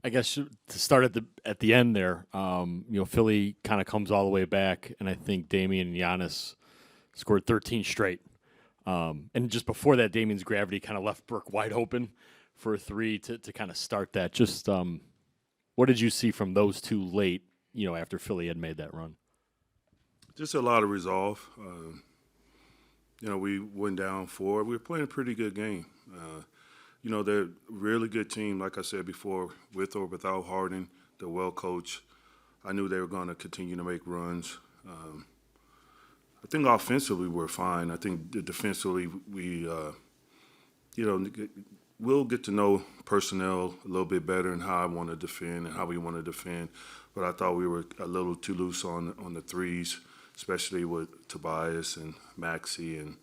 I guess to start at the end there, Philly kind of comes all the way back, and I think Damian and Giannis scored 13 straight. And just before that, Damian's gravity kind of left Burke wide open for a three to kind of start that. Just what did you see from those two late, after Philly had made that run? Just a lot of resolve. We went down 4. We were playing a pretty good game. They're a really good team, like I said before, with or without Harden. They're well coached. I knew they were going to continue to make runs. I think offensively we're fine. I think defensively we'll get to know personnel a little bit better and how I want to defend and how we want to defend. But I thought we were a little too loose on the threes, especially with Tobias and Maxey and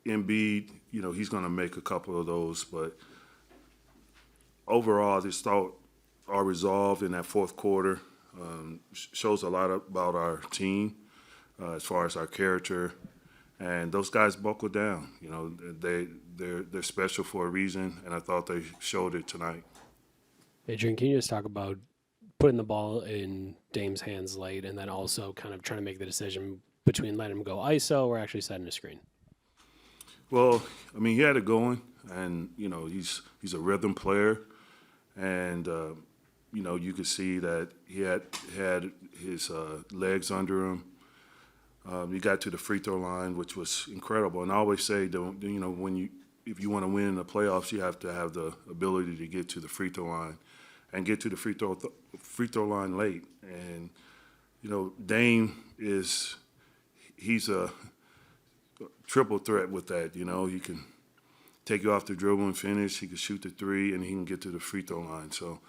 Embiid. He's going to make a couple of those. But overall, I just thought our resolve in that fourth quarter shows a lot about our team as far as our character. And those guys buckled down. They're special for a reason, and I thought they showed it tonight. Adrien, can you just talk about putting the ball in Dame's hands late and then also kind of trying to make the decision between letting him go ISO or actually setting a screen? Well, he had it going, and, he's a rhythm player. And, you could see that he had his legs under him. He got to the free throw line, which was incredible. And I always say, if you want to win in the playoffs, you have to have the ability to get to the free throw line and get to the free throw line late. And, Dame he's a triple threat with that. He can take you off the dribble and finish. He can shoot the three, and he can get to the free throw line. So,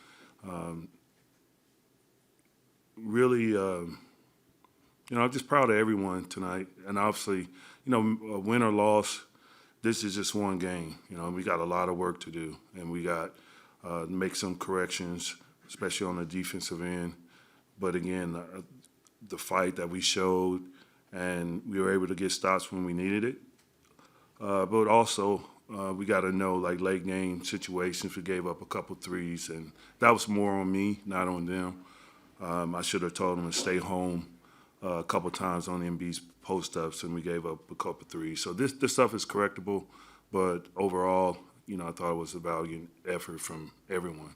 really, I'm just proud of everyone tonight. And obviously, a win or loss, this is just one game. We got a lot of work to do, and we got to make some corrections, especially on the defensive end. But again, the fight that we showed, and we were able to get stops when we needed it. But also, we got to know, late game situations, we gave up a couple threes, and that was more on me, not on them. I should have told them to stay home a couple times on Embiid's post-ups, and we gave up a couple threes. So this stuff is correctable, but overall, I thought it was a valiant effort from everyone.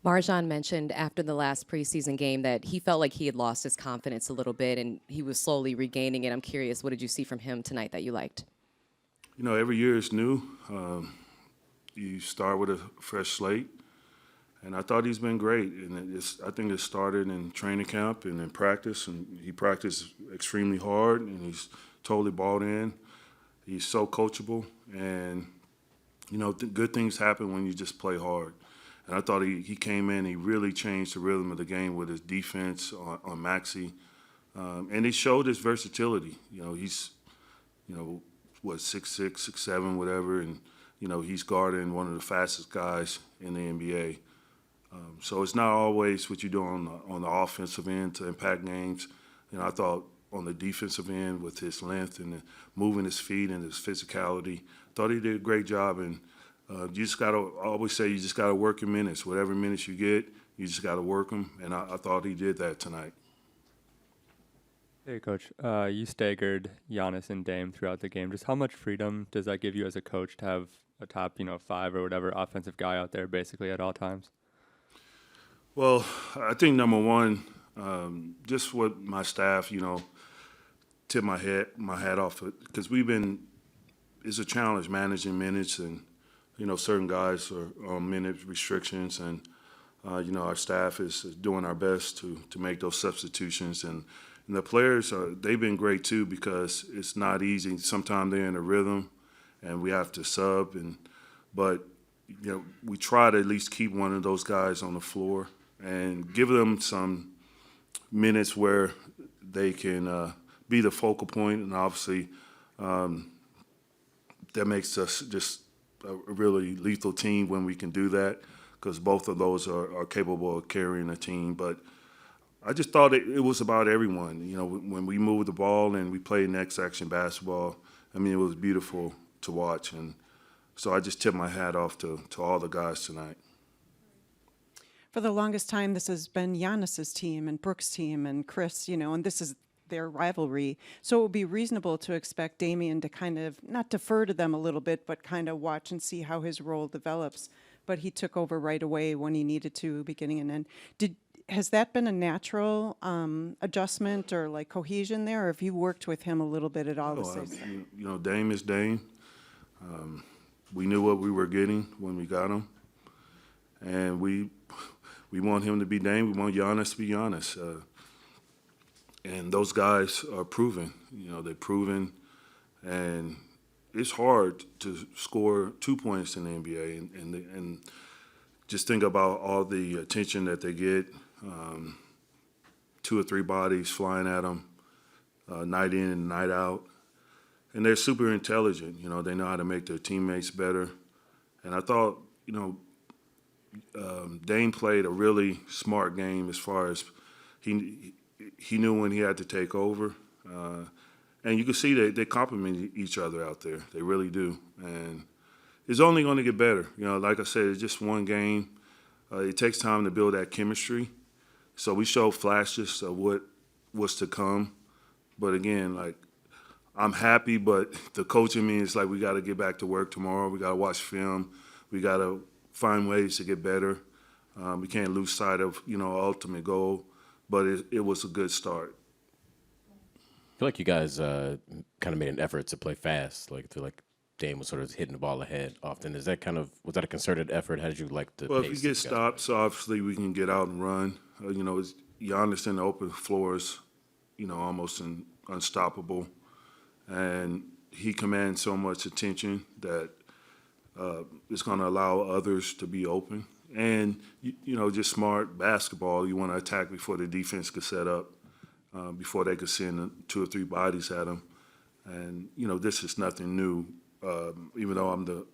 Marjan mentioned after the last preseason game that he felt like he had lost his confidence a little bit, and he was slowly regaining it. I'm curious, what did you see from him tonight that you liked? Every year is new. You start with a fresh slate. And I thought he's been great. And I think it started in training camp and in practice. And he practiced extremely hard, and he's totally bought in. He's so coachable. And, good things happen when you just play hard. And I thought he came in, he really changed the rhythm of the game with his defense on Maxey. And he showed his versatility. He's, 6'6", 6'7", whatever. And, he's guarding one of the fastest guys in the NBA. So it's not always what you do on the offensive end to impact games. I thought on the defensive end with his length and moving his feet and his physicality, thought he did a great job. And you just got to, I always say, you just got to work your minutes. Whatever minutes you get, you just got to work them. And I thought he did that tonight. Hey, Coach. You staggered Giannis and Dame throughout the game. Just how much freedom does that give you as a coach to have a top, 5 or whatever offensive guy out there basically at all times? Well, I think number one, just what my staff, tip my hat off, because it's a challenge managing minutes, and certain guys are on minute restrictions, and our staff is doing our best to make those substitutions, and the players they've been great too, because it's not easy. Sometimes they're in a rhythm, and we have to sub, but we try to at least keep one of those guys on the floor and give them some minutes where they can be the focal point, and obviously that makes us just a really lethal team when we can do that, because both of those are capable of carrying a team. But I just thought it was about everyone. When we moved the ball and we played next action basketball, it was beautiful to watch. And So I just tip my hat off to all the guys tonight. For the longest time, this has been Giannis's team and Brooks' team and Chris, and this is their rivalry. So it would be reasonable to expect Damian to kind of not defer to them a little bit, but kind of watch and see how his role develops. But he took over right away when he needed to, beginning and end. Has that been a natural adjustment or like cohesion there, or have you worked with him a little bit at all? Dame is Dame. We knew what we were getting when we got him, and we want him to be Dame. We want Giannis to be Giannis. And those guys are proven. They're proven, and it's hard to score 2 points in the NBA. And just think about all the attention that they get. 2 or 3 bodies flying at them night in and night out. And they're super intelligent. They know how to make their teammates better. And I thought, Dame played a really smart game as far as he knew when he had to take over. And you can see they complement each other out there. They really do. And it's only going to get better. Like I said, it's just one game. It takes time to build that chemistry. So we showed flashes of what was to come. But again, I'm happy, but the coach in me is we got to get back to work tomorrow. We got to watch film. We got to find ways to get better. We can't lose sight of, our ultimate goal. But it was a good start. I feel like you guys kind of made an effort to play fast. Dame was sort of hitting the ball ahead often. Was that a concerted effort? How did you like to? Well, if we get stops, obviously we can get out and run. It's Giannis in the open floors, almost unstoppable, and he commands so much attention that it's going to allow others to be open. And, just smart basketball, you want to attack before the defense could set up, before they could send 2 or 3 bodies at them. And, this is nothing new. Even though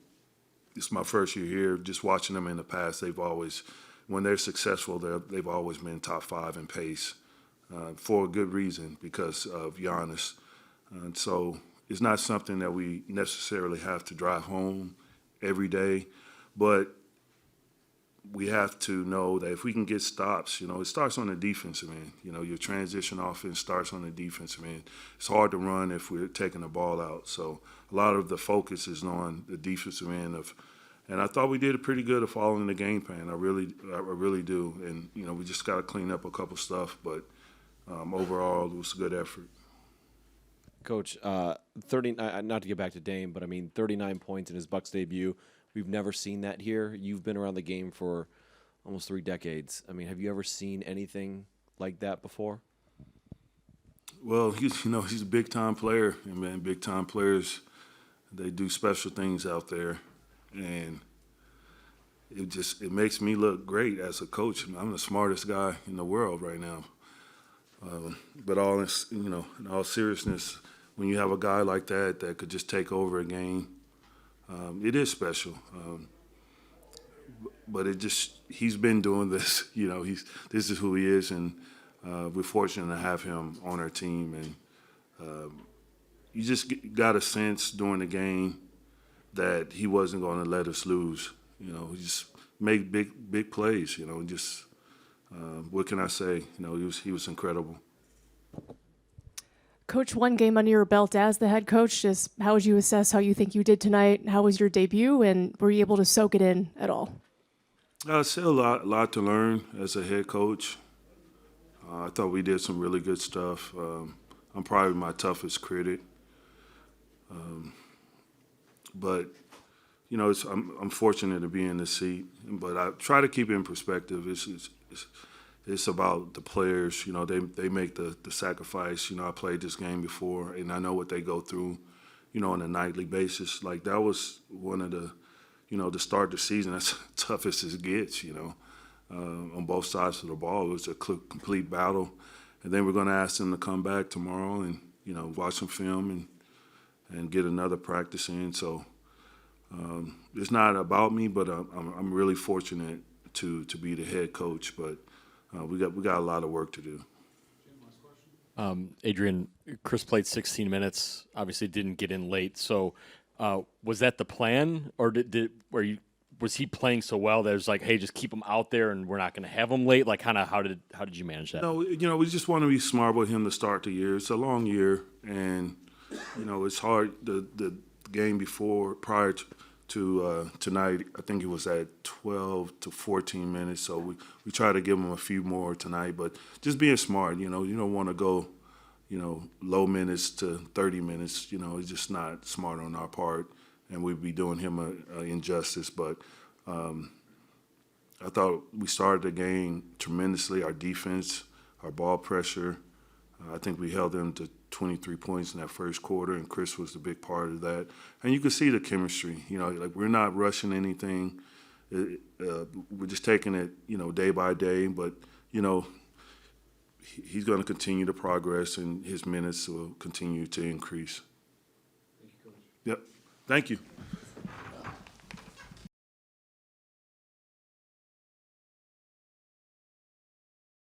it's my first year here, just watching them in the past, when they're successful, they've always been top 5 in pace for a good reason, because of Giannis. And so it's not something that we necessarily have to drive home every day, but we have to know that if we can get stops, it starts on the defensive end. Your transition offense starts on the defensive end. It's hard to run if we're taking the ball out. So a lot of the focus is on the defensive end and I thought we did a pretty good of following the game plan. I really do. And, we just got to clean up a couple stuff, but overall it was a good effort. Coach, 30. Not to get back to Dame, but 39 points in his Bucks debut. We've never seen that here. You've been around the game for almost 3 decades. Have you ever seen anything like that before? Well, he's a big-time player, and man, big-time players, they do special things out there, and it makes me look great as a coach. I'm the smartest guy in the world right now. But in all seriousness, when you have a guy like that could just take over a game, it is special. But he's been doing this, this is who he is, and we're fortunate to have him on our team. And you just got a sense during the game that he wasn't going to let us lose. He just made big plays, what can I say? He was incredible. Coach, one game under your belt as the head coach. Just how would you assess how you think you did tonight? How was your debut, and were you able to soak it in at all? Still a lot to learn as a head coach. I thought we did some really good stuff. I'm probably my toughest critic. But, I'm fortunate to be in this seat. But I try to keep it in perspective. It's about the players. They make the sacrifice. I played this game before, and I know what they go through, on a nightly basis. That was one of the, to start the season, that's toughest as it gets, on both sides of the ball. It was a complete battle. And then we're going to ask them to come back tomorrow and, watch some film and get another practice in. So it's not about me, but I'm really fortunate to be the head coach. But we got a lot of work to do. Adrien, Chris played 16 minutes, obviously didn't get in late. So Was that the plan, or was he playing so well that it was like, hey, just keep him out there and we're not going to have him late? Like, kind of how did you manage that? No, we just want to be smart with him to start the year. It's a long year, and it's hard. The game prior to tonight, I think it was at 12 to 14 minutes. So we try to give him a few more tonight, but just being smart. You don't want to go, low minutes to 30 minutes. It's just not smart on our part, and we'd be doing him an injustice. But I thought we started the game tremendously. Our defense, our ball pressure. I think we held them to 23 points in that first quarter, and Chris was a big part of that. And you could see the chemistry. Like we're not rushing anything. We're just taking it, day by day. But he's going to continue to progress, and his minutes will continue to increase. Thank you, Coach. Yep. Thank you.